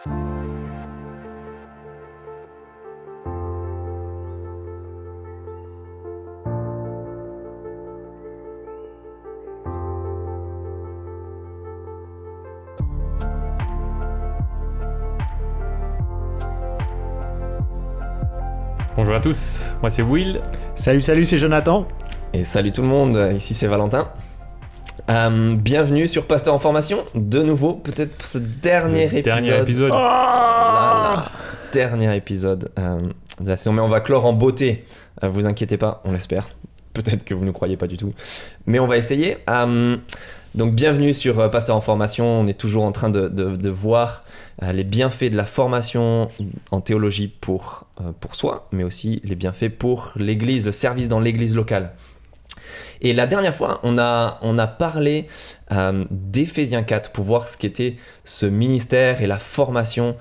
Bonjour à tous, moi c'est Will. Salut, c'est Jonathan. Et salut tout le monde, ici c'est Valentin. Bienvenue sur Pasteur en formation, de nouveau, peut-être pour ce dernier épisode. Dernier épisode de la saison, mais on va clore en beauté, vous inquiétez pas, on l'espère. Peut-être que vous ne croyez pas du tout, mais on va essayer. Donc bienvenue sur Pasteur en formation, on est toujours en train de voir les bienfaits de la formation en théologie pour soi, mais aussi les bienfaits pour l'église, le service dans l'église locale. Et la dernière fois, on a parlé d'Éphésiens 4 pour voir ce qu'était ce ministère et la formation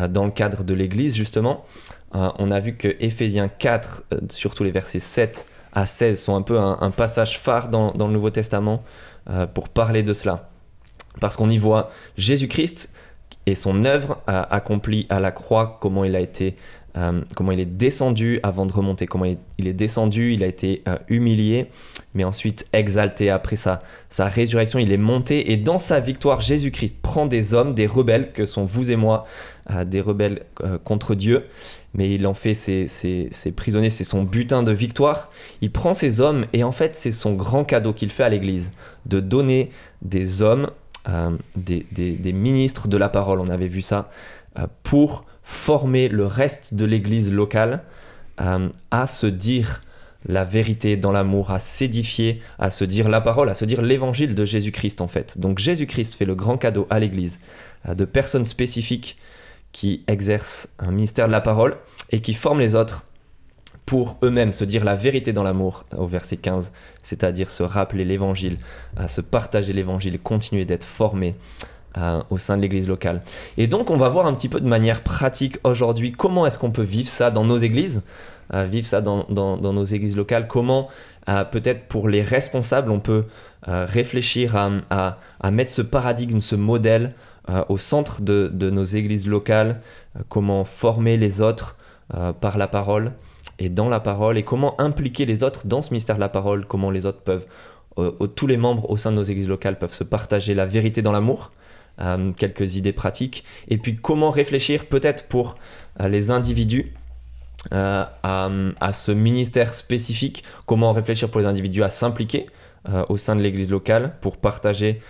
dans le cadre de l'église justement. On a vu que Éphésiens 4, surtout les versets 7 à 16, sont un peu un passage phare dans le Nouveau Testament pour parler de cela. Parce qu'on y voit Jésus-Christ et son œuvre accomplie à la croix, comment il est descendu avant de remonter, comment il est descendu, il a été humilié, mais ensuite exalté après sa résurrection, il est monté, et dans sa victoire, Jésus-Christ prend des hommes, des rebelles que sont vous et moi, des rebelles contre Dieu, mais il en fait ses prisonniers, c'est son butin de victoire. Il prend ces hommes et en fait c'est son grand cadeau qu'il fait à l'église, de donner des hommes, des ministres de la parole, on avait vu ça, pour former le reste de l'église locale à se dire la vérité dans l'amour, à s'édifier, à se dire la parole, à se dire l'évangile de Jésus-Christ en fait. Donc Jésus-Christ fait le grand cadeau à l'église de personnes spécifiques qui exercent un ministère de la parole et qui forment les autres pour eux-mêmes se dire la vérité dans l'amour, au verset 15, c'est-à-dire se rappeler l'évangile, se partager l'évangile, continuer d'être formés au sein de l'église locale. Et donc on va voir un petit peu de manière pratique aujourd'hui comment est-ce qu'on peut vivre ça dans nos églises, vivre ça dans nos églises locales, comment peut-être pour les responsables on peut réfléchir à mettre ce paradigme, ce modèle au centre de nos églises locales, comment former les autres par la parole et dans la parole, et comment impliquer les autres dans ce ministère de la parole, comment les autres peuvent, tous les membres au sein de nos églises locales peuvent se partager la vérité dans l'amour. Quelques idées pratiques, et puis comment réfléchir peut-être pour les individus à ce ministère spécifique, comment réfléchir pour les individus à s'impliquer au sein de l'église locale pour partager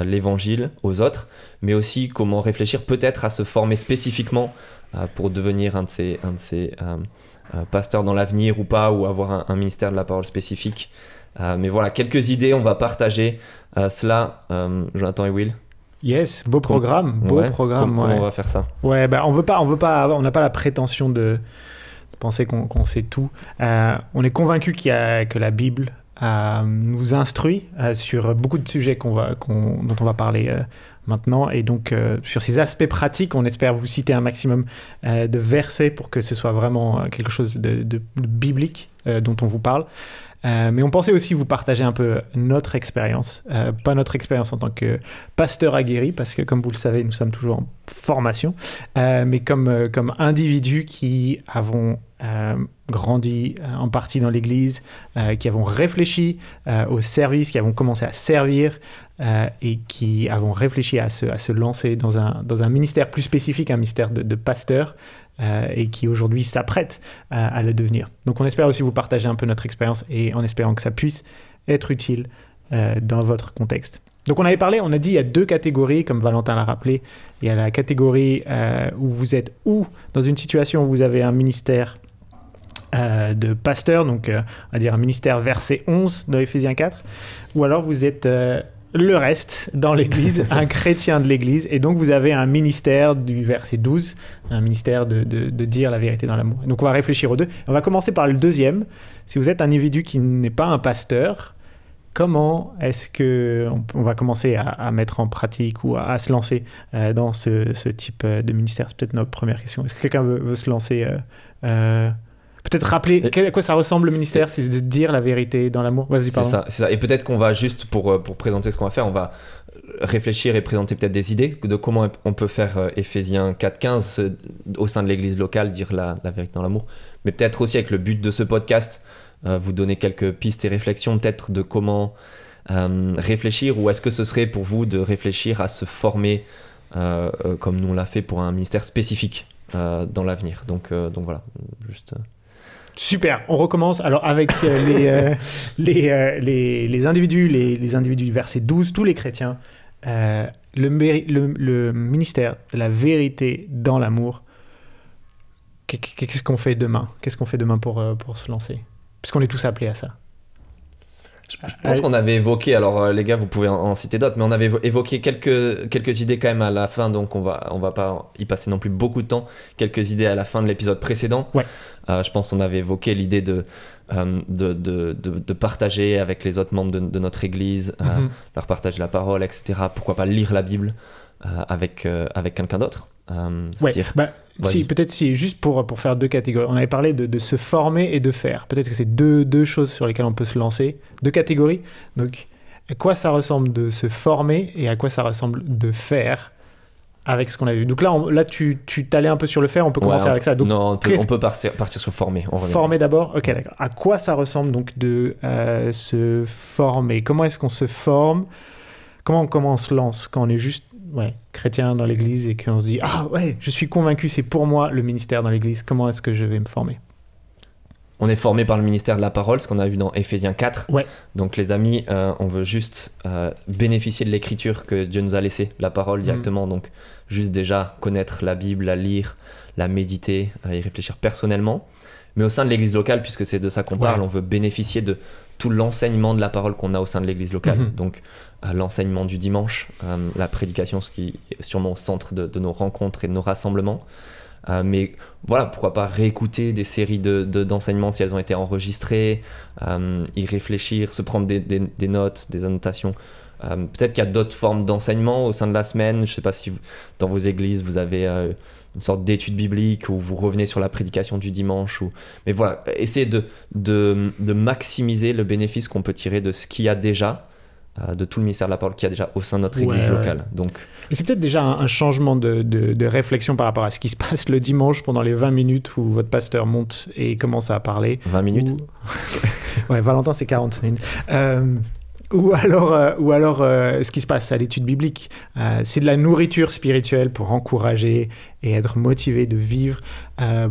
l'évangile aux autres, mais aussi comment réfléchir peut-être à se former spécifiquement pour devenir un de ces pasteurs dans l'avenir ou pas, ou avoir un ministère de la parole spécifique. Mais voilà, quelques idées, on va partager cela, Jonathan et Will. Yes, beau programme, Comment on va faire ça? Ouais, bah on n'a pas la prétention de penser qu'on sait tout. On est convaincu que la Bible nous instruit sur beaucoup de sujets dont on va parler maintenant, et donc sur ces aspects pratiques, on espère vous citer un maximum de versets pour que ce soit vraiment quelque chose de biblique dont on vous parle. Mais on pensait aussi vous partager un peu notre expérience, pas notre expérience en tant que pasteur aguerri, parce que comme vous le savez, nous sommes toujours en formation, mais comme individus qui avons grandi en partie dans l'église, qui avons réfléchi au service, qui avons commencé à servir et qui avons réfléchi à se lancer dans un ministère plus spécifique, un ministère de pasteur, et qui aujourd'hui s'apprête à le devenir. Donc on espère aussi vous partager un peu notre expérience, et en espérant que ça puisse être utile dans votre contexte. Donc on a dit il y a deux catégories, comme Valentin l'a rappelé. Il y a la catégorie où vous êtes dans une situation où vous avez un ministère de pasteur, donc on va dire un ministère verset 11 dans Éphésiens 4, ou alors vous êtes le reste dans l'église, un chrétien de l'église, et donc vous avez un ministère du verset 12, un ministère de dire la vérité dans l'amour. Donc on va réfléchir aux deux. On va commencer par le deuxième. Si vous êtes un individu qui n'est pas un pasteur, comment est-ce qu'on va commencer à mettre en pratique ou à se lancer dans ce type de ministère? C'est peut-être notre première question. Est-ce que quelqu'un veut se lancer peut-être rappeler à quoi ça ressemble le ministère, c'est de dire la vérité dans l'amour. Vas-y, pardon. C'est ça. Et peut-être qu'on va juste, pour présenter ce qu'on va faire, réfléchir et présenter peut-être des idées de comment on peut faire Éphésiens 4.15 au sein de l'église locale, dire la vérité dans l'amour, mais peut-être aussi avec le but de ce podcast, vous donner quelques pistes et réflexions peut-être de comment réfléchir, ou est-ce que ce serait pour vous de réfléchir à se former comme nous on l'a fait pour un ministère spécifique dans l'avenir. Donc voilà, juste... Super, on recommence alors avec les individus, les individus du verset 12, tous les chrétiens, le ministère de la vérité dans l'amour. Qu'est-ce qu'on fait demain? Qu'est-ce qu'on fait demain pour se lancer? Puisqu'on est tous appelés à ça. Je pense qu'on avait évoqué, alors les gars vous pouvez en citer d'autres, mais on avait évoqué quelques idées quand même à la fin, donc on va pas y passer non plus beaucoup de temps, quelques idées à la fin de l'épisode précédent. Ouais. Je pense qu'on avait évoqué l'idée de partager avec les autres membres de notre église, leur partager la parole, etc. Pourquoi pas lire la Bible avec quelqu'un d'autre. Peut-être juste pour faire deux catégories. On avait parlé de se former et de faire. Peut-être que c'est deux choses sur lesquelles on peut se lancer. Deux catégories. Donc, à quoi ça ressemble de se former et à quoi ça ressemble de faire avec ce qu'on a vu. Donc là tu t'allais un peu sur le faire. On peut commencer avec ça. Donc, on peut partir sur former. Former d'abord. Ok, d'accord. À quoi ça ressemble donc de se former? Comment est-ce qu'on se forme? Comment on se lance quand on est juste chrétien dans l'église et qu'on se dit je suis convaincu, c'est pour moi le ministère dans l'église, comment est-ce que je vais me former? On est formé par le ministère de la parole, ce qu'on a vu dans Éphésiens 4. Ouais. Donc les amis, on veut juste bénéficier de l'écriture que Dieu nous a laissée, la parole directement. Donc juste déjà connaître la Bible, la lire, la méditer, y réfléchir personnellement. Mais au sein de l'église locale, puisque c'est de ça qu'on parle, on veut bénéficier de tout l'enseignement de la parole qu'on a au sein de l'église locale. Donc l'enseignement du dimanche, la prédication, ce qui est sûrement au centre de nos rencontres et de nos rassemblements. Mais voilà, pourquoi pas réécouter des séries d'enseignements si elles ont été enregistrées, y réfléchir, se prendre des notes, des annotations. Peut-être qu'il y a d'autres formes d'enseignement au sein de la semaine. Je ne sais pas si dans vos églises vous avez une sorte d'étude biblique où vous revenez sur la prédication du dimanche. Mais voilà, essayez de maximiser le bénéfice qu'on peut tirer de ce qu'il y a déjà, de tout le ministère de la parole qu'il y a déjà au sein de notre église locale. Donc... Et c'est peut-être déjà un changement de réflexion par rapport à ce qui se passe le dimanche pendant les 20 minutes où votre pasteur monte et commence à parler. 20 minutes Valentin, c'est 45 minutes. Ou alors ce qui se passe à l'étude biblique, c'est de la nourriture spirituelle pour encourager et être motivé de vivre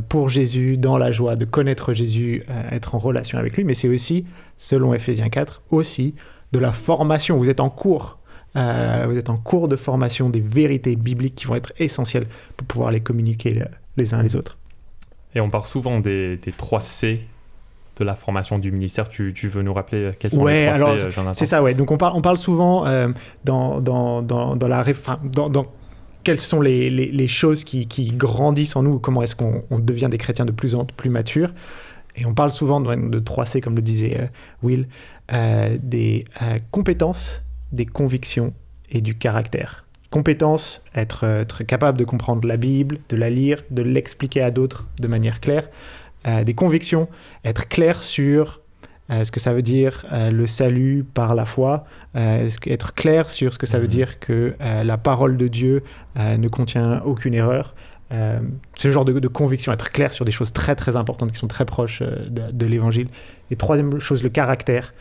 pour Jésus, dans la joie, de connaître Jésus, être en relation avec lui. Mais c'est aussi, selon Éphésiens 4, aussi de la formation. Vous êtes en cours de formation des vérités bibliques qui vont être essentielles pour pouvoir les communiquer les uns les autres. Et on parle souvent des 3 C de la formation du ministère. Tu veux nous rappeler quels sont les 3 C, Jonathan? C'est ça, ouais. Donc on parle souvent quelles sont les choses qui grandissent en nous, comment est-ce qu'on devient des chrétiens de plus en plus matures. Et on parle souvent de 3 C, comme le disait Will, des compétences, des convictions et du caractère. Compétences, être capable de comprendre la Bible, de la lire, de l'expliquer à d'autres de manière claire. Des convictions, être clair sur ce que ça veut dire le salut par la foi, être clair sur ce que ça veut dire que la parole de Dieu ne contient aucune erreur. Ce genre de conviction, être clair sur des choses très très importantes qui sont très proches de l'évangile. Et troisième chose, le caractère,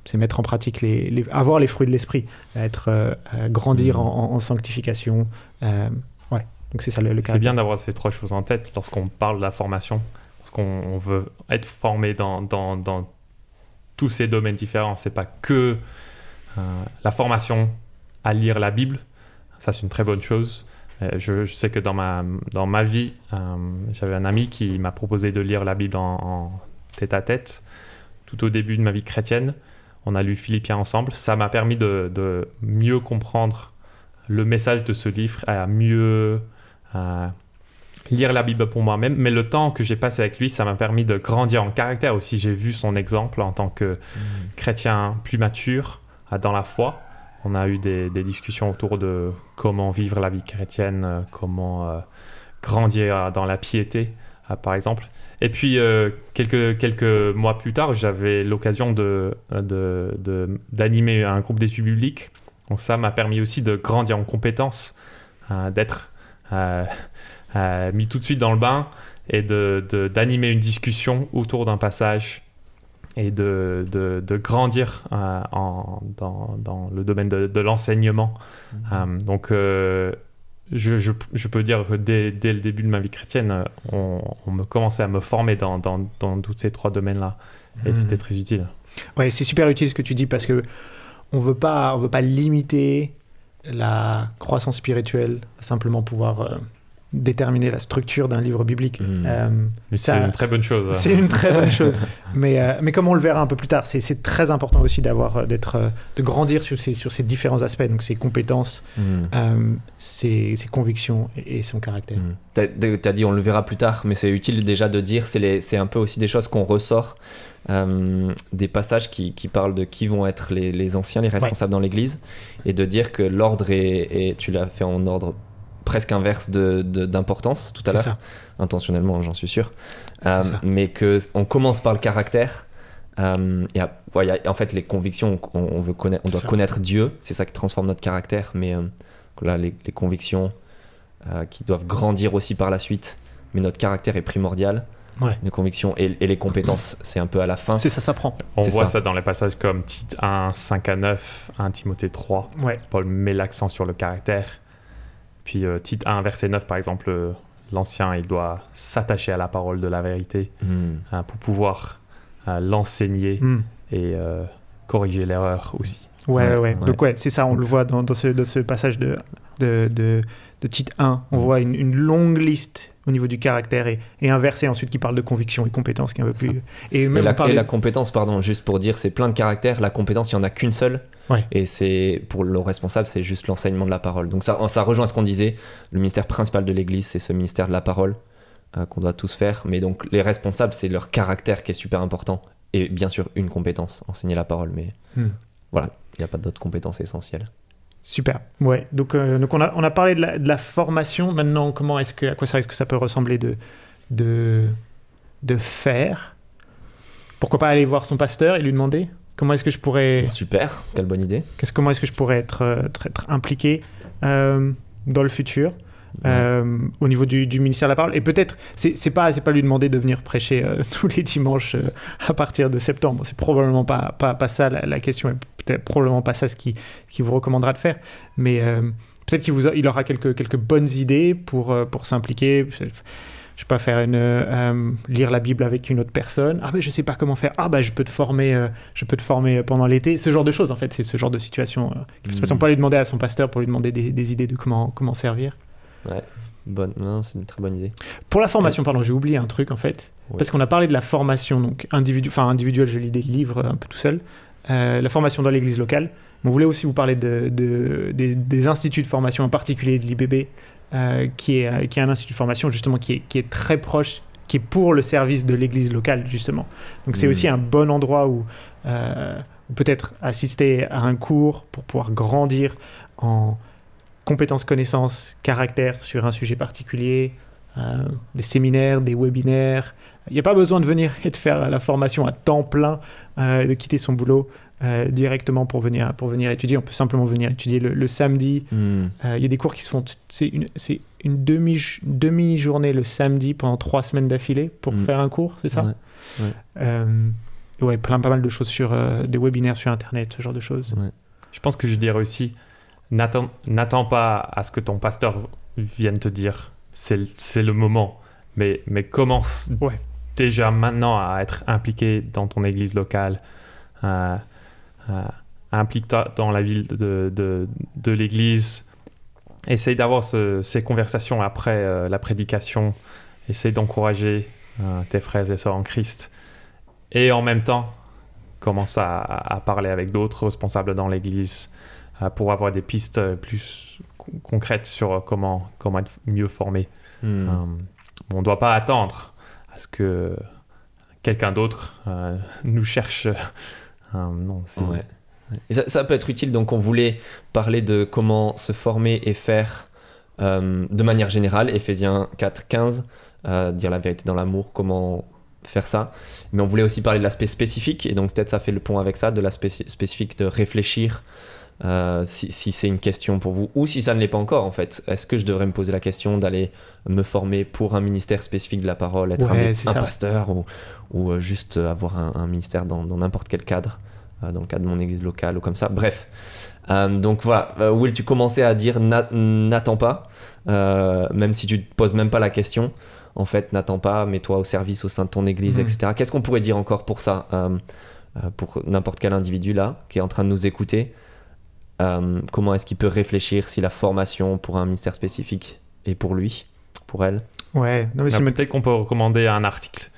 c'est mettre en pratique, avoir les fruits de l'esprit, grandir en sanctification. Donc c'est ça le caractère. C'est bien d'avoir ces 3 choses en tête lorsqu'on parle de la formation, parce qu'on veut être formé dans tous ces domaines différents. C'est pas que la formation à lire la Bible, ça c'est une très bonne chose. Je sais que dans ma vie, j'avais un ami qui m'a proposé de lire la Bible en tête-à-tête. Tout au début de ma vie chrétienne, on a lu Philippiens ensemble. Ça m'a permis de mieux comprendre le message de ce livre, à mieux lire la Bible pour moi-même. Mais le temps que j'ai passé avec lui, ça m'a permis de grandir en caractère aussi. J'ai vu son exemple en tant que chrétien plus mature dans la foi. On a eu des discussions autour de comment vivre la vie chrétienne, comment grandir dans la piété, par exemple. Et puis, quelques mois plus tard, j'avais l'occasion d'animer un groupe d'études bibliques Donc ça m'a permis aussi de grandir en compétences, d'être mis tout de suite dans le bain et d'animer une discussion autour d'un passage et de grandir dans le domaine de l'enseignement. Donc, je peux dire que dès le début de ma vie chrétienne, on me commençait à me former dans tous ces 3 domaines-là. Et c'était très utile. Ouais, c'est super utile ce que tu dis parce que on veut pas limiter la croissance spirituelle à simplement pouvoir déterminer la structure d'un livre biblique. Mais c'est une très bonne chose. C'est une très bonne chose. Mais comme on le verra un peu plus tard, c'est très important aussi de grandir sur ces différents aspects, donc ses compétences, ses convictions et son caractère. T'as dit on le verra plus tard, mais c'est utile déjà de dire, c'est un peu aussi des choses qu'on ressort, des passages qui parlent de qui vont être les anciens, les responsables dans l'église, et de dire que l'ordre est tu l'as fait en ordre presque inverse d'importance tout à l'heure, intentionnellement j'en suis sûr, mais qu'on commence par le caractère. En fait les convictions, on doit connaître Dieu, c'est ça qui transforme notre caractère, mais là les convictions qui doivent grandir aussi par la suite, mais notre caractère est primordial. Les convictions et les compétences, c'est un peu à la fin. C'est ça s'apprend. On voit ça dans les passages comme Tite 1, 5-9, 1 Timothée 3. Paul met l'accent sur le caractère. Puis Tite 1, verset 9, par exemple, l'ancien, il doit s'attacher à la parole de la vérité pour pouvoir l'enseigner et corriger l'erreur aussi. Donc c'est ça, on le voit dans ce passage de Tite 1. On voit une longue liste au niveau du caractère et un verset ensuite qui parle de conviction et compétence qui est un peu plus... Et la compétence, pardon, juste pour dire, c'est plein de caractères. La compétence, il n'y en a qu'une seule. Et c'est, pour le responsable, c'est juste l'enseignement de la parole. Donc ça rejoint ce qu'on disait. Le ministère principal de l'Église, c'est ce ministère de la parole qu'on doit tous faire. Mais donc les responsables, c'est leur caractère qui est super important. Et bien sûr, une compétence, enseigner la parole. Mais voilà, il n'y a pas d'autres compétences essentielles. Super. Donc on a parlé de la formation. Maintenant, à quoi ça peut ressembler de faire? Pourquoi pas aller voir son pasteur et lui demander comment est-ce que je pourrais... Super, quelle bonne idée. Comment est-ce que je pourrais être impliqué dans le futur au niveau du ministère de la parole. Et peut-être, c'est pas lui demander de venir prêcher tous les dimanches à partir de septembre. C'est probablement pas ça la question, et peut-être probablement pas ça ce qui vous recommandera de faire. Mais peut-être qu'il aura quelques bonnes idées pour s'impliquer. Je sais pas, lire la Bible avec une autre personne. Ah ben je sais pas comment faire. Ah ben je peux te former pendant l'été. Ce genre de choses en fait, c'est ce genre de situation. On peut aller demander à son pasteur pour lui demander des idées de comment servir. Ouais, c'est une très bonne idée. Pour la formation, pardon, j'ai oublié un truc en fait, parce qu'on a parlé de la formation donc individuelle. Je lis des livres un peu tout seul. La formation dans l'église locale. Mais on voulait aussi vous parler des instituts de formation, en particulier de l'IBB. Qui est un institut de formation justement qui est très proche, qui est pour le service de l'église locale justement. Donc c'est aussi un bon endroit où peut-être assister à un cours pour pouvoir grandir en compétences, connaissances, caractère sur un sujet particulier, des séminaires, des webinaires. Il n'y a pas besoin de venir et de faire la formation à temps plein, de quitter son boulot directement pour venir étudier. On peut simplement venir étudier le samedi. Il y a des cours qui se font... C'est une demi-journée le samedi pendant 3 semaines d'affilée pour faire un cours, c'est ça? Pas mal de choses sur des webinaires sur Internet, ce genre de choses. Je pense que je dirais aussi, n'attends pas à ce que ton pasteur vienne te dire. C'est le moment. Mais commence déjà maintenant à être impliqué dans ton église locale. Implique-toi dans la vie de l'église. Essaye d'avoir ces conversations après la prédication. Essaye d'encourager tes frères et sœurs en Christ. Et en même temps, commence à parler avec d'autres responsables dans l'église pour avoir des pistes plus concrètes sur comment être mieux formé. On ne doit pas attendre à ce que quelqu'un d'autre nous cherche. Et ça peut être utile. Donc on voulait parler de comment se former et faire de manière générale. Éphésiens 4:15, dire la vérité dans l'amour, comment faire ça. Mais on voulait aussi parler de l'aspect spécifique, et donc peut-être ça fait le pont avec ça, de l'aspect spécifique de réfléchir si c'est une question pour vous, ou si ça ne l'est pas encore en fait. Est-ce que je devrais me poser la question d'aller me former pour un ministère spécifique de la parole, être un pasteur, ou juste avoir un ministère dans n'importe quel cadre, dans le cadre de mon église locale ou comme ça. Bref. Donc voilà, Will, tu commençais à dire n'attends pas, même si tu te poses même pas la question. En fait, n'attends pas, mets-toi au service au sein de ton église, etc. Qu'est-ce qu'on pourrait dire encore pour ça, pour n'importe quel individu là qui est en train de nous écouter? Comment est-ce qu'il peut réfléchir si la formation pour un ministère spécifique est pour lui, pour elle? Ouais, non, mais peut-être qu'on peut recommander un article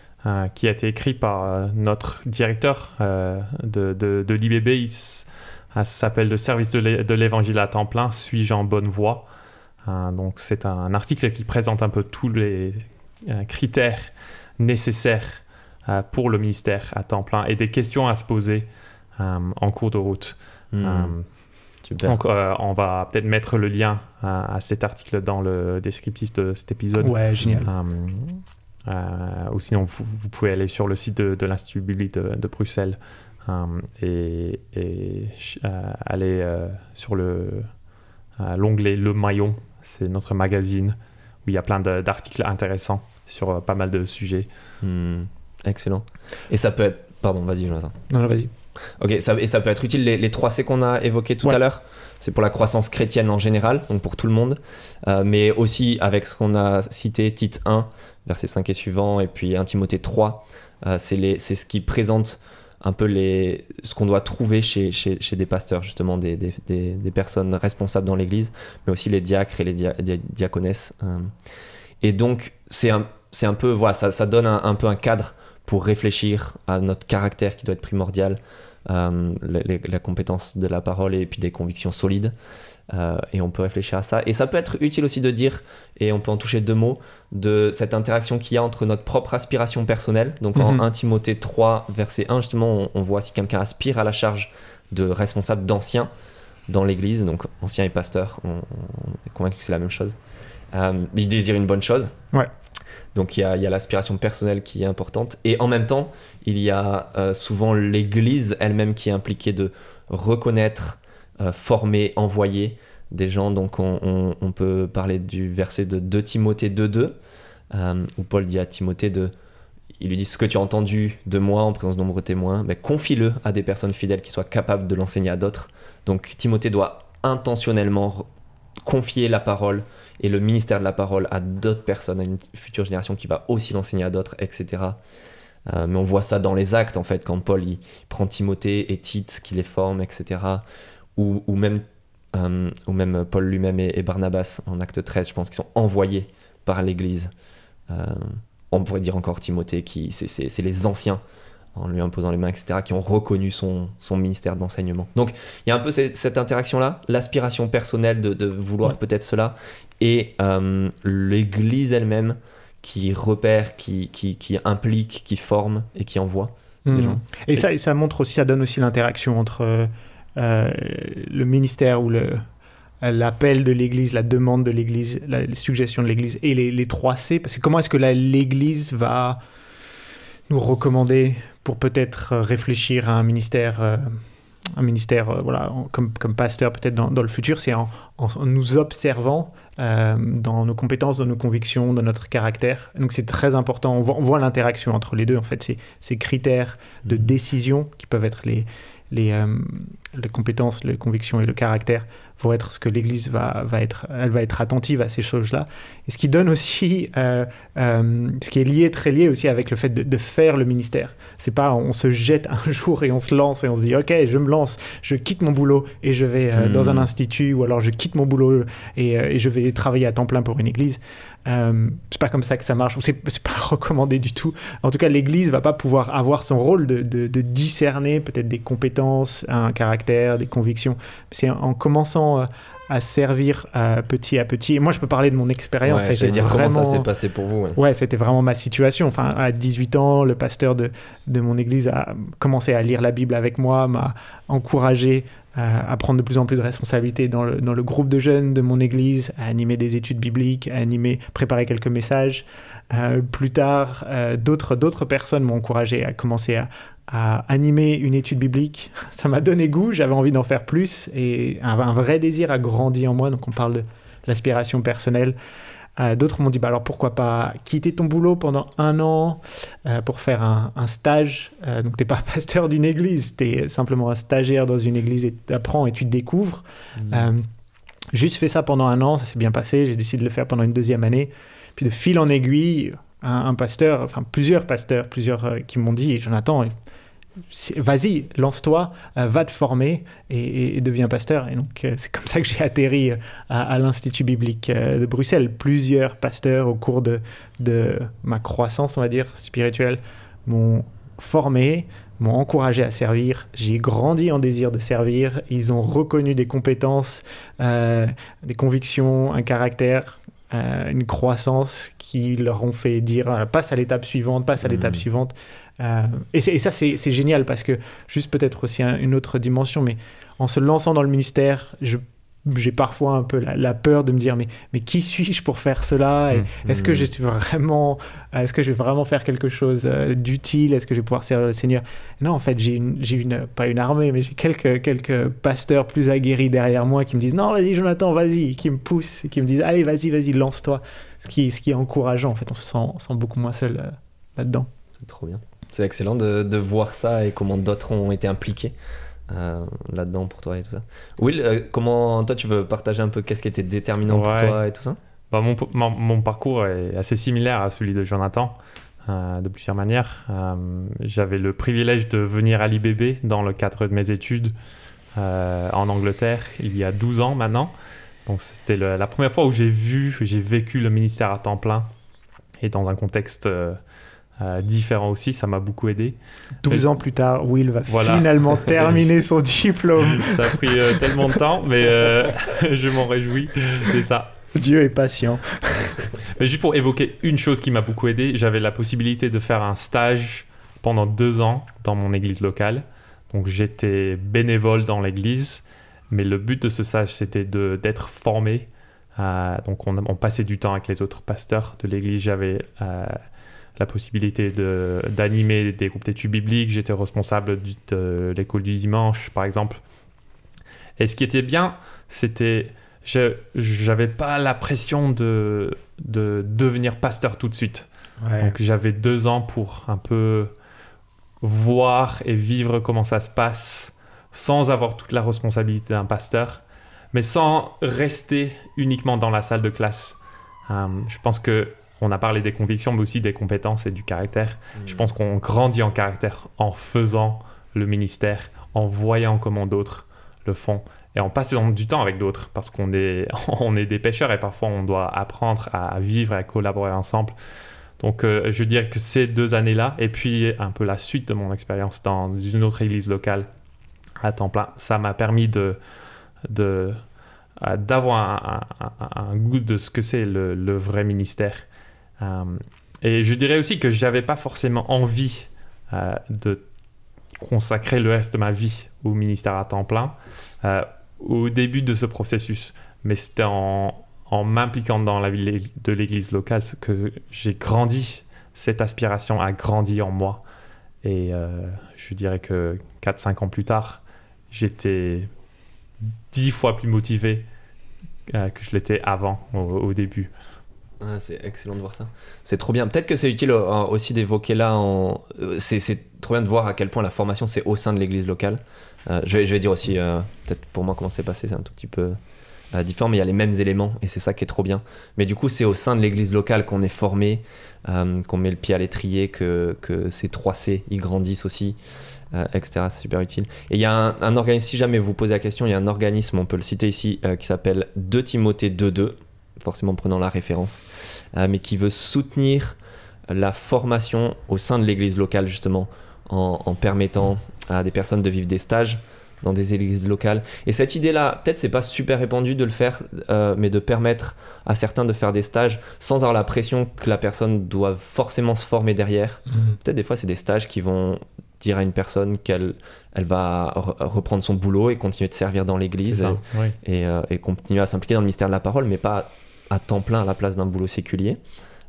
qui a été écrit par notre directeur de l'IBB. Ça s'appelle « Le service de l'évangile à temps plein, suis-je en bonne voie ?» Donc c'est un article qui présente un peu tous les critères nécessaires pour le ministère à temps plein et des questions à se poser en cours de route. Super. Donc on va peut-être mettre le lien à cet article dans le descriptif de cet épisode. Ouais, génial. Ou sinon vous pouvez aller sur le site de l'Institut biblique de Bruxelles et aller sur l'onglet Le Maillon. C'est notre magazine où il y a plein d'articles intéressants sur pas mal de sujets. Excellent. Et ça peut être... Pardon, vas-y Jonathan. Non, vas-y. Ok, et ça peut être utile, les 3 C qu'on a évoqués tout à l'heure. C'est pour la croissance chrétienne en général, donc pour tout le monde, mais aussi avec ce qu'on a cité, Tite 1, versets 5 et suivants, et puis 1 Timothée 3, c'est ce qui présente un peu ce qu'on doit trouver chez des pasteurs, justement, des personnes responsables dans l'église, mais aussi les diacres et les diaconesses. Et donc, c'est un peu, voilà, ça donne un peu un cadre pour réfléchir à notre caractère qui doit être primordial, la compétence de la parole et puis des convictions solides. Et on peut réfléchir à ça. Et ça peut être utile aussi de dire, et on peut en toucher 2 mots, de cette interaction qu'il y a entre notre propre aspiration personnelle. Donc en 1 Timothée 3, verset 1, justement, on voit si quelqu'un aspire à la charge de responsable d'ancien dans l'église, donc ancien et pasteur, on est convaincu que c'est la même chose. Il désire une bonne chose. Ouais. Donc il y a l'aspiration personnelle qui est importante. Et en même temps, il y a souvent l'église elle-même qui est impliquée de reconnaître, former, envoyer des gens. Donc on peut parler du verset de 2 Timothée 2.2 où Paul dit à Timothée il lui dit ce que tu as entendu de moi en présence de nombreux témoins, mais confie-le à des personnes fidèles qui soient capables de l'enseigner à d'autres. Donc Timothée doit intentionnellement confier la parole et le ministère de la parole à d'autres personnes, à une future génération qui va aussi l'enseigner à d'autres, etc. Mais on voit ça dans les actes, en fait, quand Paul il prend Timothée et Tite, qui les forme, etc. Ou même Paul lui-même et Barnabas, en acte 13, je pense, qui sont envoyés par l'Église. On pourrait dire encore Timothée, c'est les anciens, en lui imposant les mains, etc., qui ont reconnu son ministère d'enseignement. Donc, il y a un peu cette interaction-là, l'aspiration personnelle de vouloir peut-être cela, et l'Église elle-même qui repère, qui implique, qui forme et qui envoie des gens. Et ça montre aussi, ça donne aussi l'interaction entre le ministère ou l'appel de l'Église, la demande de l'Église, la suggestion de l'Église et les 3 C, parce que comment est-ce que l'Église va nous recommander pour peut-être réfléchir à un ministère voilà, comme pasteur peut-être dans le futur, c'est en nous observant dans nos compétences, dans nos convictions, dans notre caractère. Donc c'est très important, on voit l'interaction entre les deux, en fait, ces critères de décision qui peuvent être les compétences, les convictions et le caractère vont être ce que l'Église va être attentive à ces choses-là. Et ce qui donne aussi, ce qui est très lié aussi avec le fait de faire le ministère. C'est pas on se jette un jour et on se lance et on se dit ok, je me lance, je quitte mon boulot et je vais dans un institut, ou alors je quitte mon boulot et je vais travailler à temps plein pour une église. C'est pas comme ça que ça marche, c'est pas recommandé du tout. En tout cas, l'Église va pas pouvoir avoir son rôle de discerner peut-être des compétences, un caractère, des convictions. C'est en commençant à servir petit à petit. Et moi, je peux parler de mon expérience. Ouais, j'allais dire comment ça s'est passé pour vous. Ouais, c'était vraiment ma situation. Enfin, à 18 ans, le pasteur de mon église a commencé à lire la Bible avec moi, m'a encouragé à prendre de plus en plus de responsabilités dans le groupe de jeunes de mon église, à animer des études bibliques, à préparer quelques messages. Plus tard, d'autres personnes m'ont encouragé à commencer à à animer une étude biblique. Ça m'a donné goût, j'avais envie d'en faire plus et un vrai désir a grandi en moi. Donc on parle de l'aspiration personnelle. D'autres m'ont dit, alors pourquoi pas quitter ton boulot pendant 1 an pour faire un stage. Donc tu n'es pas pasteur d'une église, tu es simplement un stagiaire dans une église et tu apprends et tu découvres. Juste fait ça pendant 1 an, ça s'est bien passé, j'ai décidé de le faire pendant une 2e année. Puis de fil en aiguille, plusieurs pasteurs qui m'ont dit, Jonathan, vas-y, lance-toi, va te former et deviens pasteur. Et donc, c'est comme ça que j'ai atterri à l'Institut biblique de Bruxelles. Plusieurs pasteurs, au cours de ma croissance, on va dire, spirituelle, m'ont formé, m'ont encouragé à servir. J'ai grandi en désir de servir. Ils ont reconnu des compétences, des convictions, un caractère, une croissance qui leur ont fait dire passe à l'étape suivante, passe à l'étape suivante. Et ça, c'est génial parce que, juste peut-être aussi une autre dimension, mais en se lançant dans le ministère, j'ai parfois un peu la peur de me dire mais qui suis-je pour faire cela et est-ce que je vais vraiment faire quelque chose d'utile, est-ce que je vais pouvoir servir le Seigneur? Non, en fait, j'ai pas une armée, mais j'ai quelques pasteurs plus aguerris derrière moi qui me disent non, vas-y Jonathan, vas-y, qui me poussent, qui me disent allez, vas-y, lance-toi, ce qui est encourageant. En fait, on se sent beaucoup moins seul là-dedans. C'est trop bien. C'est excellent de voir ça et comment d'autres ont été impliqués là-dedans pour toi et tout ça. Will, comment toi tu veux partager un peu qu'est-ce qui était déterminant pour toi et tout ça? Mon parcours est assez similaire à celui de Jonathan de plusieurs manières. J'avais le privilège de venir à l'IBB dans le cadre de mes études en Angleterre il y a 12 ans maintenant. Donc c'était la première fois où j'ai vécu le ministère à temps plein et dans un contexte différent aussi, ça m'a beaucoup aidé. 12 ans plus tard, Will va finalement terminer son diplôme. Ça a pris tellement de temps, mais je m'en réjouis, c'est ça. Dieu est patient. Mais juste pour évoquer une chose qui m'a beaucoup aidé, j'avais la possibilité de faire un stage pendant 2 ans dans mon église locale. Donc j'étais bénévole dans l'église, mais le but de ce stage, c'était d'être formé. Donc on passait du temps avec les autres pasteurs de l'église. J'avais la possibilité d'animer des groupes d'études bibliques. J'étais responsable de l'école du dimanche, par exemple. Et ce qui était bien, c'était j'avais pas la pression de devenir pasteur tout de suite. Ouais. Donc j'avais 2 ans pour un peu voir et vivre comment ça se passe sans avoir toute la responsabilité d'un pasteur, mais sans rester uniquement dans la salle de classe. Je pense que on a parlé des convictions, mais aussi des compétences et du caractère. Je pense qu'on grandit en caractère en faisant le ministère, en voyant comment d'autres le font et en passant du temps avec d'autres, parce qu'on est des pêcheurs et parfois on doit apprendre à vivre et à collaborer ensemble. Donc je dirais que ces 2 années-là, et puis un peu la suite de mon expérience dans une autre église locale à temps plein, ça m'a permis d'avoir un goût de ce que c'est le vrai ministère. Et je dirais aussi que j'avais pas forcément envie de consacrer le reste de ma vie au ministère à temps plein au début de ce processus, mais c'était en m'impliquant dans la vie de l'église locale que j'ai grandi, cette aspiration a grandi en moi et je dirais que 4-5 ans plus tard j'étais 10 fois plus motivé que je l'étais avant au début. Ah, c'est excellent de voir ça. C'est trop bien. Peut-être que c'est utile aussi d'évoquer là. C'est trop bien de voir à quel point la formation c'est au sein de l'église locale. Je vais dire aussi, peut-être pour moi comment c'est passé, c'est un tout petit peu différent, mais il y a les mêmes éléments et c'est ça qui est trop bien. Mais du coup, c'est au sein de l'église locale qu'on est formé, qu'on met le pied à l'étrier, que ces 3C ils grandissent aussi, etc. C'est super utile. Et il y a un organisme, si jamais vous posez la question, il y a un organisme, on peut le citer ici, qui s'appelle 2 Timothée 2.2. Forcément prenant la référence, mais qui veut soutenir la formation au sein de l'église locale justement en permettant à des personnes de vivre des stages dans des églises locales. Et cette idée-là, peut-être c'est pas super répandu de le faire, mais de permettre à certains de faire des stages sans avoir la pression que la personne doit forcément se former derrière. Peut-être des fois c'est des stages qui vont dire à une personne qu'elle va reprendre son boulot et continuer de servir dans l'église et continuer à s'impliquer dans le ministère de la parole, mais pas à temps plein à la place d'un boulot séculier.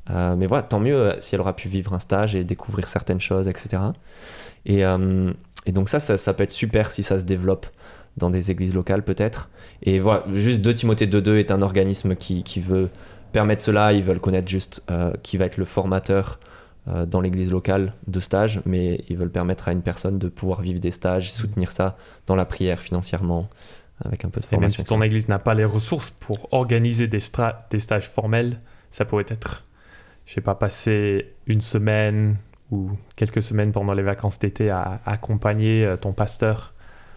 Mais voilà, tant mieux si elle aura pu vivre un stage et découvrir certaines choses, etc. Et donc ça peut être super si ça se développe dans des églises locales peut-être. Et voilà, juste 2 Timothée 2.2 est un organisme qui veut permettre cela. Ils veulent connaître juste qui va être le formateur dans l'église locale de stage, mais ils veulent permettre à une personne de pouvoir vivre des stages, soutenir ça dans la prière financièrement, avec un peu de Et formation. même si ton église n'a pas les ressources pour organiser des stages formels, ça pourrait être, je sais pas, passer une semaine ou quelques semaines pendant les vacances d'été à accompagner ton pasteur,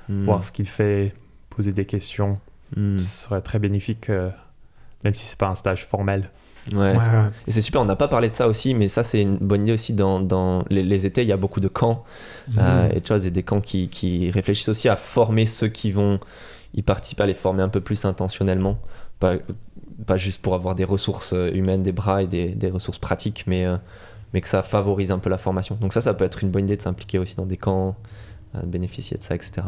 voir ce qu'il fait, poser des questions. Ce serait très bénéfique, même si c'est pas un stage formel. Ouais. Et c'est super, on n'a pas parlé de ça aussi, mais ça c'est une bonne idée aussi dans les étés, il y a beaucoup de camps et de choses, et des camps qui réfléchissent aussi à former ceux qui vont y participer, à les former un peu plus intentionnellement, pas juste pour avoir des ressources humaines, des bras et des ressources pratiques, mais que ça favorise un peu la formation. Donc ça peut être une bonne idée de s'impliquer aussi dans des camps, de bénéficier de ça, etc.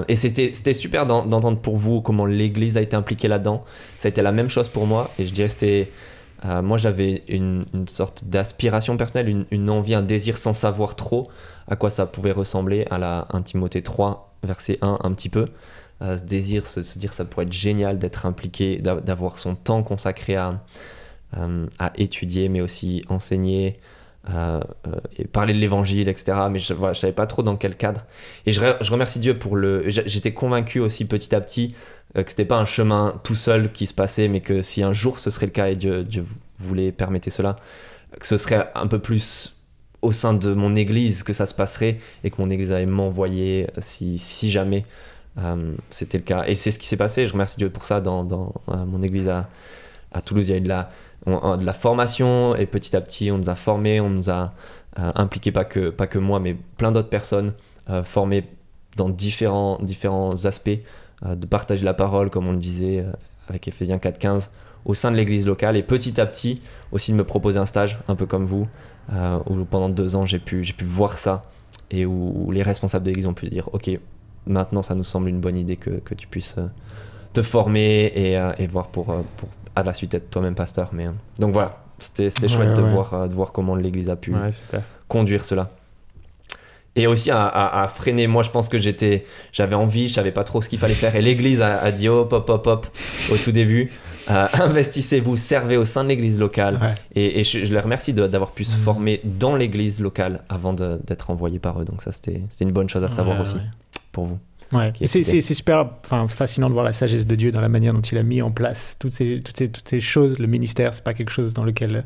Et c'était super d'entendre pour vous comment l'église a été impliquée là-dedans. Ça a été la même chose pour moi, et je dirais que c'était moi j'avais une sorte d'aspiration personnelle, une envie, un désir sans savoir trop à quoi ça pouvait ressembler, à la 1 Timothée 3 verset 1 un petit peu, ce désir, se dire ça pourrait être génial d'être impliqué, d'avoir son temps consacré à étudier mais aussi enseigner, et parler de l'évangile, etc. Mais je savais pas trop dans quel cadre. Et je remercie Dieu pour j'étais convaincu aussi petit à petit que c'était pas un chemin tout seul qui se passait, mais que si un jour ce serait le cas, et Dieu voulait permettre cela, que ce serait un peu plus au sein de mon église que ça se passerait, et que mon église allait m'envoyer si jamais c'était le cas. Et c'est ce qui s'est passé. Je remercie Dieu pour ça. Dans mon église à Toulouse, il y a eu de la formation, et petit à petit on nous a formés, on nous a impliqués, pas que moi, mais plein d'autres personnes, formées dans différents aspects, de partager la parole, comme on le disait avec Ephésiens 4.15, au sein de l'église locale, et petit à petit aussi de me proposer un stage, un peu comme vous, où pendant 2 ans j'ai pu voir ça, et où les responsables de l'église ont pu dire ok, maintenant ça nous semble une bonne idée que tu puisses te former et voir pour à la suite être toi-même pasteur. Mais donc voilà, c'était chouette de voir comment l'église a pu conduire cela, et aussi à freiner. Moi je pense que j'avais envie, je savais pas trop ce qu'il fallait faire, et l'église a dit hop au tout début, investissez-vous, servez au sein de l'église locale, et je les remercie d'avoir pu se former dans l'église locale avant d'être envoyé par eux. Donc ça c'était une bonne chose à savoir aussi pour vous. Ouais. Et c'est super fascinant de voir la sagesse de Dieu dans la manière dont il a mis en place toutes ces choses. Le ministère, c'est pas quelque chose dans lequel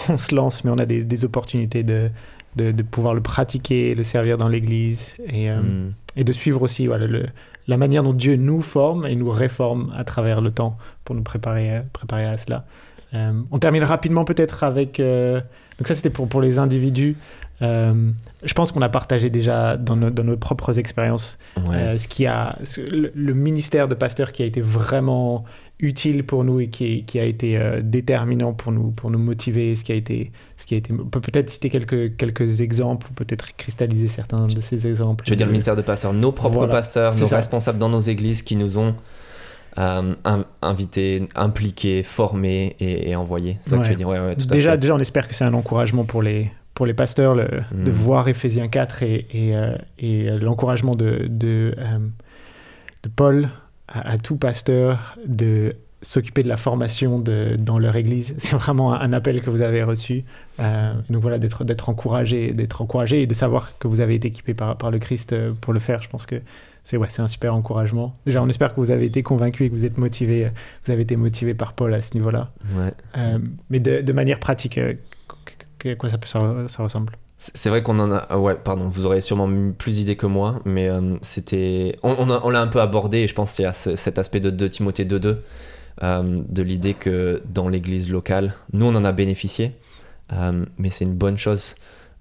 on se lance, mais on a des opportunités de pouvoir le pratiquer, le servir dans l'église, et de suivre aussi la manière dont Dieu nous forme et nous réforme à travers le temps pour nous préparer à cela. On termine rapidement peut-être avec... donc ça c'était pour les individus. Je pense qu'on a partagé déjà dans nos propres expériences le ministère de pasteur qui a été vraiment utile pour nous, et qui a été déterminant pour nous motiver, ce qui a été on peut peut-être citer quelques exemples, ou peut-être cristalliser certains de ces exemples. Je veux dire le ministère de pasteur, nos propres pasteurs, nos responsables dans nos églises qui nous ont invités, impliqués, formés et envoyés. C'est ça que tu veux dire. Tout à fait. Déjà on espère que c'est un encouragement pour les pasteurs de voir Ephésiens 4 et l'encouragement de Paul à tout pasteur de s'occuper de la formation dans leur église. C'est vraiment un appel que vous avez reçu. Donc voilà, d'être encouragé et de savoir que vous avez été équipé par le Christ pour le faire. Je pense que c'est un super encouragement. Déjà, on espère que vous avez été convaincus et que vous êtes motivés. Vous avez été motivés par Paul à ce niveau-là. Mais de manière pratique, à quoi ça ressemble? C'est vrai qu'on en a... vous aurez sûrement plus d'idées que moi, mais on l'a un peu abordé, et je pense que c'est cet aspect de 2 Timothée 2.2, de l'idée que dans l'église locale, nous on en a bénéficié, mais c'est une bonne chose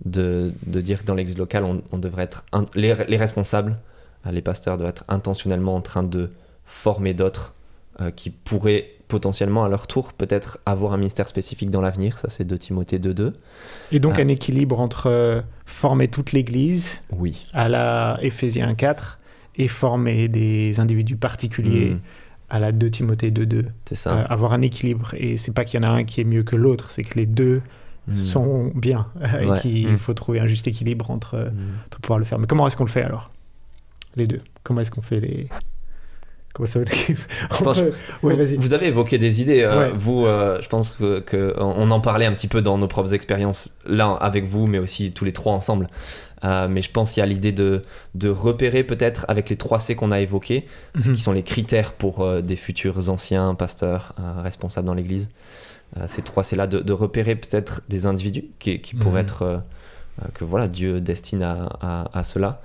de dire que dans l'église locale, on devrait être... les responsables, les pasteurs doivent être intentionnellement en train de former d'autres qui pourraient potentiellement à leur tour peut-être avoir un ministère spécifique dans l'avenir. Ça c'est 2 Timothée 2.2. Et donc un équilibre entre former toute l'église oui. à la Ephésiens 4 et former des individus particuliers à la 2 Timothée 2.2. C'est ça. Avoir un équilibre. Et c'est pas qu'il y en a un qui est mieux que l'autre, c'est que les deux sont bien. Et qu'il faut trouver un juste équilibre entre pouvoir le faire. Mais comment est-ce qu'on le fait alors? Les deux. Comment est-ce qu'on fait les... Comment ça vas-y. Vous avez évoqué des idées. Vous, je pense que on en parlait un petit peu dans nos propres expériences, là avec vous, mais aussi tous les trois ensemble. Mais je pense qu'il y a l'idée de repérer peut-être avec les 3 C qu'on a évoqués, qui sont les critères pour des futurs anciens pasteurs responsables dans l'Église. Ces 3 C-là, de repérer peut-être des individus qui pourraient être... que voilà, Dieu destine à cela.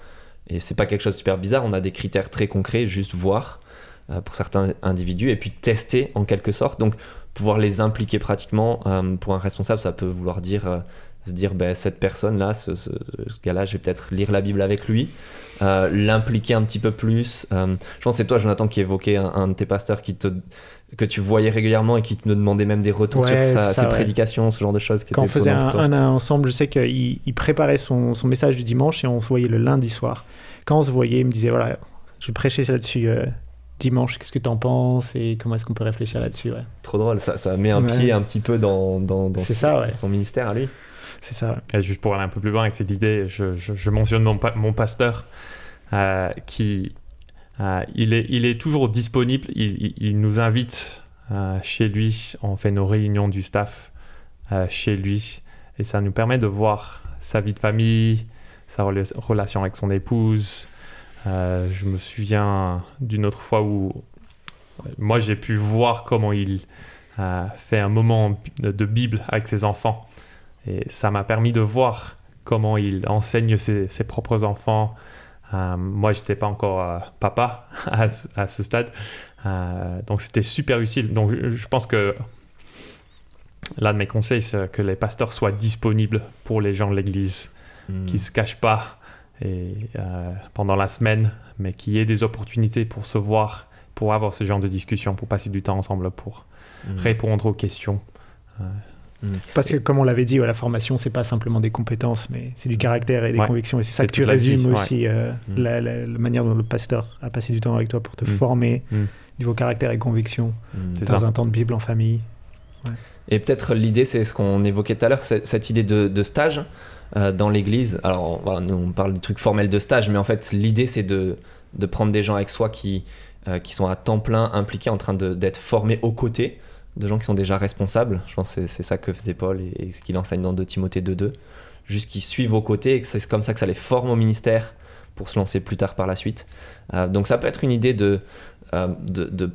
Et c'est pas quelque chose de super bizarre, on a des critères très concrets, juste voir pour certains individus et puis tester en quelque sorte. Donc pouvoir les impliquer pratiquement pour un responsable, ça peut vouloir dire se dire cette personne-là, ce gars-là, je vais peut-être lire la Bible avec lui, l'impliquer un petit peu plus. Je pense que c'est toi, Jonathan, qui évoquait un de tes pasteurs que tu voyais régulièrement et qui te demandait même des retours sur ses prédications, ce genre de choses. Quand on faisait un ensemble, je sais qu'il préparait son message du dimanche et on se voyait le lundi soir. Quand on se voyait, il me disait, voilà, je vais prêcher là-dessus dimanche, qu'est-ce que tu en penses et comment est-ce qu'on peut réfléchir là-dessus. Trop drôle, ça met un pied un petit peu dans son ministère à lui. C'est ça. Et juste pour aller un peu plus loin avec cette idée, je mentionne mon pasteur qui... il est toujours disponible, il nous invite chez lui, on fait nos réunions du staff chez lui et ça nous permet de voir sa vie de famille, sa relation avec son épouse. Je me souviens d'une autre fois où moi j'ai pu voir comment il fait un moment de Bible avec ses enfants et ça m'a permis de voir comment il enseigne ses propres enfants. Moi, j'étais pas encore papa à ce stade, donc c'était super utile. Donc, je pense que l'un de mes conseils, c'est que les pasteurs soient disponibles pour les gens de l'Église, qu'ils se cachent pas pendant la semaine, mais qu'il y ait des opportunités pour se voir, pour avoir ce genre de discussion, pour passer du temps ensemble, pour répondre aux questions. Parce que comme on l'avait dit, la formation c'est pas simplement des compétences mais c'est du caractère et des convictions et c'est ça que tu résumes aussi la manière dont le pasteur a passé du temps avec toi pour te former niveau caractère et conviction dans un temps de Bible en famille. Et peut-être l'idée c'est ce qu'on évoquait tout à l'heure, cette idée de stage dans l'église. Alors nous on parle du truc formel de stage, mais en fait l'idée c'est de prendre des gens avec soi qui sont à temps plein impliqués en train d'être formés aux côtés de gens qui sont déjà responsables. Je pense que c'est ça que faisait Paul et ce qu'il enseigne dans 2 Timothée 2.2. Juste qu'ils suivent aux côtés et que c'est comme ça que ça les forme au ministère pour se lancer plus tard par la suite. Donc ça peut être une idée de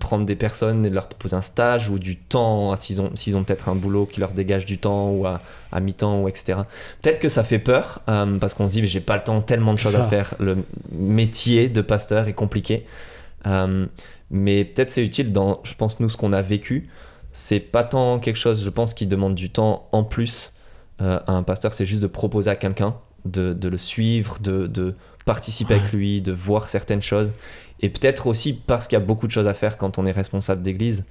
prendre des personnes et de leur proposer un stage ou du temps, s'ils ont peut-être un boulot qui leur dégage du temps ou à mi-temps ou etc. Peut-être que ça fait peur parce qu'on se dit mais j'ai pas le temps, tellement de choses à faire. Le métier de pasteur est compliqué. Mais peut-être c'est utile dans, je pense, nous, ce qu'on a vécu. C'est pas tant quelque chose, je pense, qui demande du temps en plus à un pasteur, c'est juste de proposer à quelqu'un de le suivre, de participer avec lui, de voir certaines choses. Et peut-être aussi parce qu'il y a beaucoup de choses à faire quand on est responsable d'église,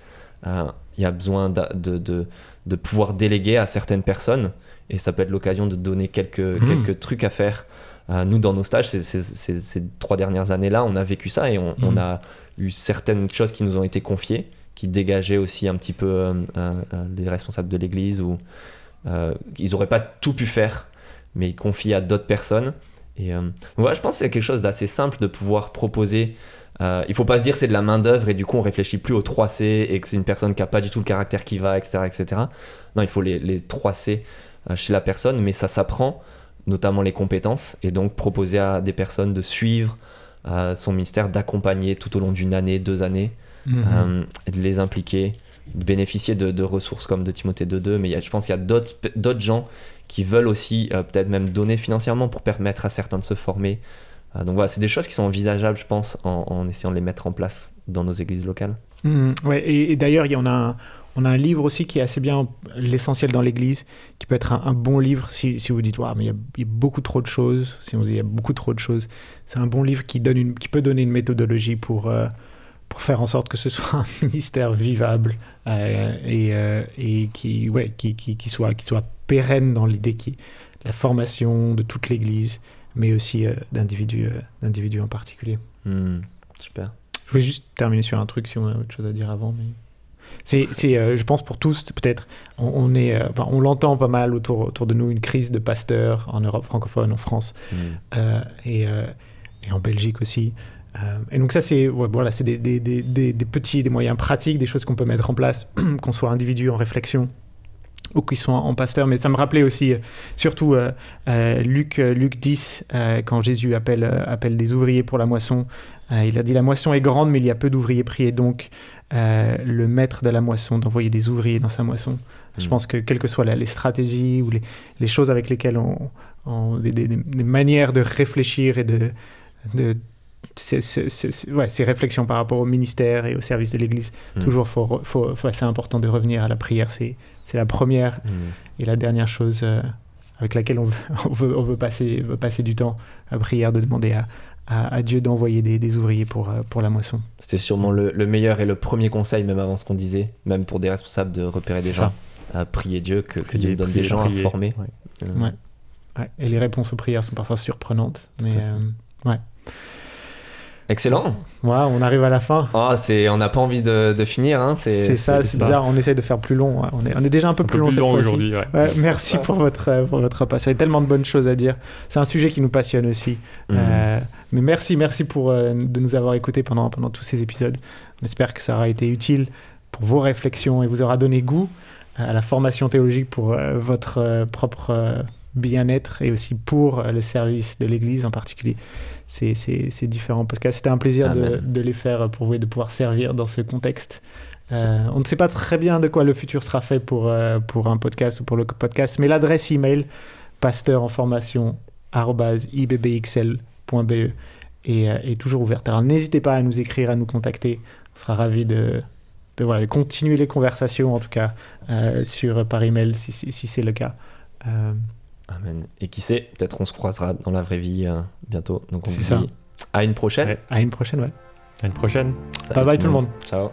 il y a besoin de pouvoir déléguer à certaines personnes et ça peut être l'occasion de donner quelques trucs à faire. Nous, dans nos stages, ces 3 dernières années-là, on a vécu ça et on a eu certaines choses qui nous ont été confiées, qui dégageaient aussi un petit peu les responsables de l'église où ils n'auraient pas tout pu faire, mais ils confient à d'autres personnes. Et je pense que c'est quelque chose d'assez simple de pouvoir proposer. Il ne faut pas se dire c'est de la main d'œuvre et du coup on réfléchit plus aux 3 C et que c'est une personne qui n'a pas du tout le caractère qui va, etc. etc. Non, il faut les 3 C chez la personne, mais ça s'apprend, notamment les compétences, et donc proposer à des personnes de suivre son ministère, d'accompagner tout au long d'une année, 2 années, et de les impliquer, de bénéficier de ressources comme de Timothée 2.2, mais je pense qu'il y a d'autres gens qui veulent aussi peut-être même donner financièrement pour permettre à certains de se former. Donc voilà, c'est des choses qui sont envisageables, je pense, en essayant de les mettre en place dans nos églises locales. Et d'ailleurs, on a un livre aussi qui est assez bien, l'essentiel dans l'église, qui peut être un bon livre si vous dites mais il y a beaucoup trop de choses. Si on se dit il y a beaucoup trop de choses, c'est un bon livre qui peut donner une méthodologie pour faire en sorte que ce soit un ministère vivable et qui soit pérenne dans l'idée de la formation de toute l'église, mais aussi d'individus en particulier. Super. Je voulais juste terminer sur un truc si on a autre chose à dire avant. Mais... je pense pour tous, peut-être, on l'entend pas mal autour de nous, une crise de pasteurs en Europe francophone, en France et en Belgique aussi. Et donc ça, c'est des moyens pratiques, des choses qu'on peut mettre en place, qu'on soit individu en réflexion ou qui sont en pasteur. Mais ça me rappelait aussi, surtout Luc 10, quand Jésus appelle des ouvriers pour la moisson. Il a dit « La moisson est grande, mais il y a peu d'ouvriers. Priez donc le maître de la moisson d'envoyer des ouvriers dans sa moisson. » Je pense que quelles que soient les stratégies ou les choses avec lesquelles des manières de réfléchir et ces réflexions par rapport au ministère et au service de l'Église, toujours c'est important de revenir à la prière. C'est la première et la dernière chose avec laquelle on veut passer du temps à prière, de demander à Dieu d'envoyer des ouvriers pour la moisson. C'était sûrement le meilleur et le premier conseil, même avant ce qu'on disait, même pour des responsables, de repérer des gens, à prier Dieu, que Dieu donne des gens à former. Ouais. Et les réponses aux prières sont parfois surprenantes, mais ouais. Excellent. Ouais, on arrive à la fin. On n'a pas envie de finir. Hein. C'est bizarre. On essaie de faire plus long. On est déjà un peu plus long cette fois-ci. Aujourd'hui. Ouais. Merci pour votre passage. Il y a tellement de bonnes choses à dire. C'est un sujet qui nous passionne aussi. Mais merci de nous avoir écoutés pendant tous ces épisodes. On espère que ça aura été utile pour vos réflexions et vous aura donné goût à la formation théologique pour votre propre bien-être et aussi pour le service de l'Église en particulier. Ces différents podcasts. C'était un plaisir de les faire pour vous et de pouvoir servir dans ce contexte. On ne sait pas très bien de quoi le futur sera fait pour un podcast ou pour le podcast, mais l'adresse email pasteurenformation@ibbxl.be est toujours ouverte. Alors n'hésitez pas à nous écrire, à nous contacter. On sera ravis de continuer les conversations, en tout cas par email si c'est le cas. Amen. Et qui sait, peut-être on se croisera dans la vraie vie bientôt. Donc on c'est vous ça. dit à une prochaine. À une prochaine, ouais. À une prochaine. Salut bye tout le monde. Ciao.